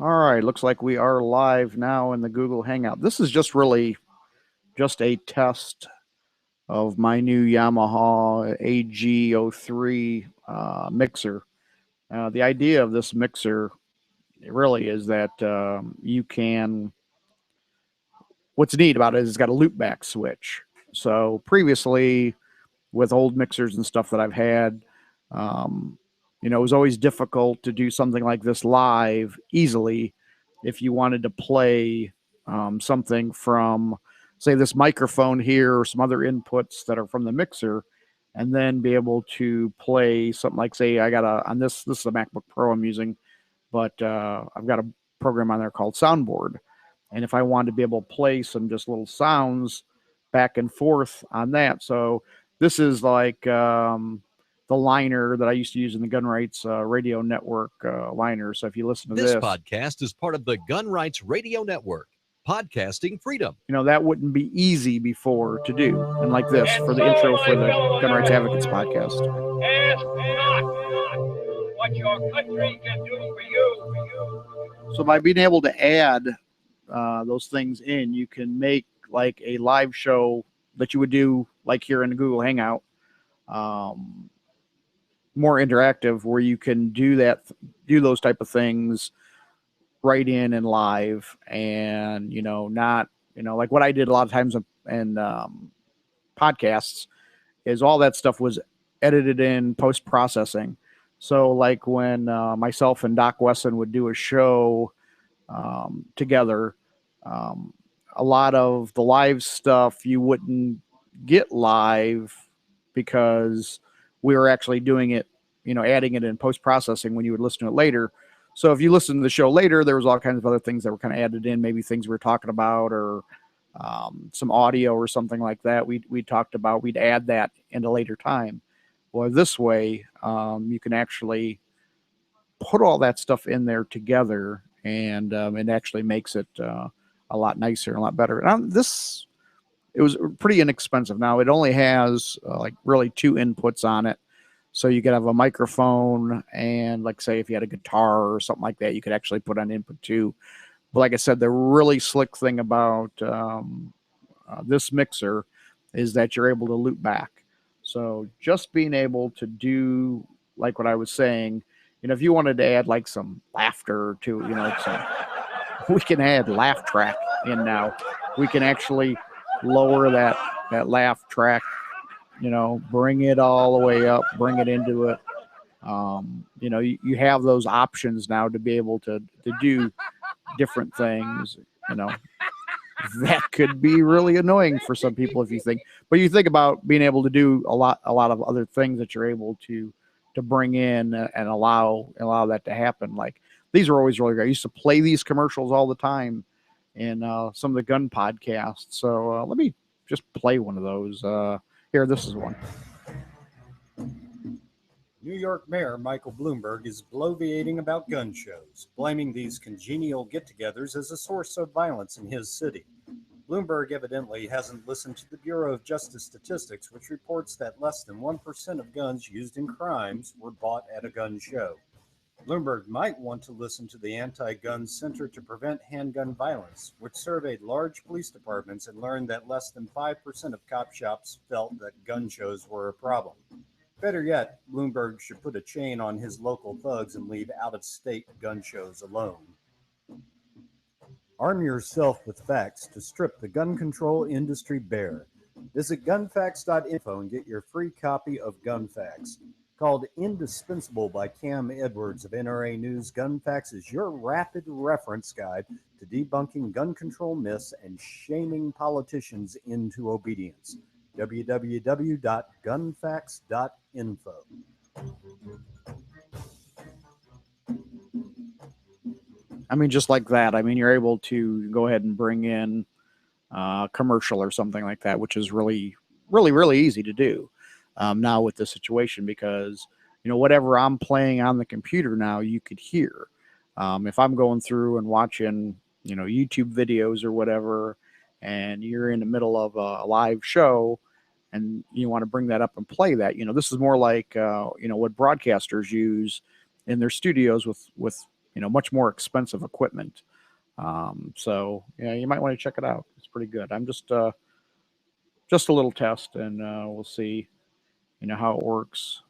All right, looks like we are live now in the Google Hangout. This is just really just a test of my new Yamaha AG03 mixer. The idea of this mixer really is that you can. What's neat about it is it's got a loopback switch. So previously, with old mixers and stuff that I've had, um, it was always difficult to do something like this live easily if you wanted to play something from, say, this microphone here or some other inputs that are from the mixer, and then be able to play something like, say, I got on this is a MacBook Pro I'm using, but I've got a program on there called Soundboard. And if I wanted to be able to play some just little sounds back and forth on that. So this is like the liner that I used to use in the Gun Rights Radio Network liner. So if you listen to This this podcast is part of the Gun Rights Radio Network. Podcasting freedom. that wouldn't be easy before to do. And like this for the intro for the Gun Rights Advocates podcast. Ask not what your country can do for you. So by being able to add those things in, you can make like a live show that you would do like here in the Google Hangout, more interactive, where you can do those type of things right in and live, and not like what I did a lot of times in podcasts is all that stuff was edited in post processing. So like when myself and Doc Wesson would do a show together, a lot of the live stuff you wouldn't get live because we were actually doing it, adding it in post processing when you would listen to it later. So if you listen to the show later, there was all kinds of other things that were kind of added in, maybe things we were talking about or some audio or something like that. We talked about, we'd add that in a later time. Well, this way, you can actually put all that stuff in there together, and it actually makes it a lot nicer and a lot better. And it was pretty inexpensive. Now it only has like really two inputs on it. So you could have a microphone and, like, say, if you had a guitar or something like that, you could actually put on input too. But like I said, the really slick thing about this mixer is that you're able to loop back. So just being able to do like what I was saying, if you wanted to add like some laughter to, we can add laugh track in now. We can actually lower that laugh track, bring it all the way up, bring it into it. You have those options now to be able to do different things. That could be really annoying for some people if you think, but you think about being able to do a lot of other things that you're able to bring in and allow that to happen. Like, these are always really great. I used to play these commercials all the time in some of the gun podcasts. So let me just play one of those. Here, this is one. New York Mayor Michael Bloomberg is bloviating about gun shows, blaming these congenial get-togethers as a source of violence in his city. Bloomberg evidently hasn't listened to the Bureau of Justice Statistics, which reports that less than 1% of guns used in crimes were bought at a gun show. Bloomberg might want to listen to the Anti-Gun Center to Prevent Handgun Violence, which surveyed large police departments and learned that less than 5% of cop shops felt that gun shows were a problem. Better yet, Bloomberg should put a chain on his local thugs and leave out-of-state gun shows alone. Arm yourself with facts to strip the gun control industry bare. Visit gunfacts.info and get your free copy of Gun Facts. Called indispensable by Cam Edwards of NRA News, Gun Facts is your rapid reference guide to debunking gun control myths and shaming politicians into obedience. www.gunfacts.info. I mean, just like that. I mean, you're able to go ahead and bring in a commercial or something like that, which is really, really, really easy to do now with this situation, because, whatever I'm playing on the computer now, you could hear. If I'm going through and watching, YouTube videos or whatever, and you're in the middle of a live show and you want to bring that up and play that, this is more like, what broadcasters use in their studios with much more expensive equipment. So yeah, you might want to check it out. It's pretty good. I'm just a little test, and we'll see, how it works.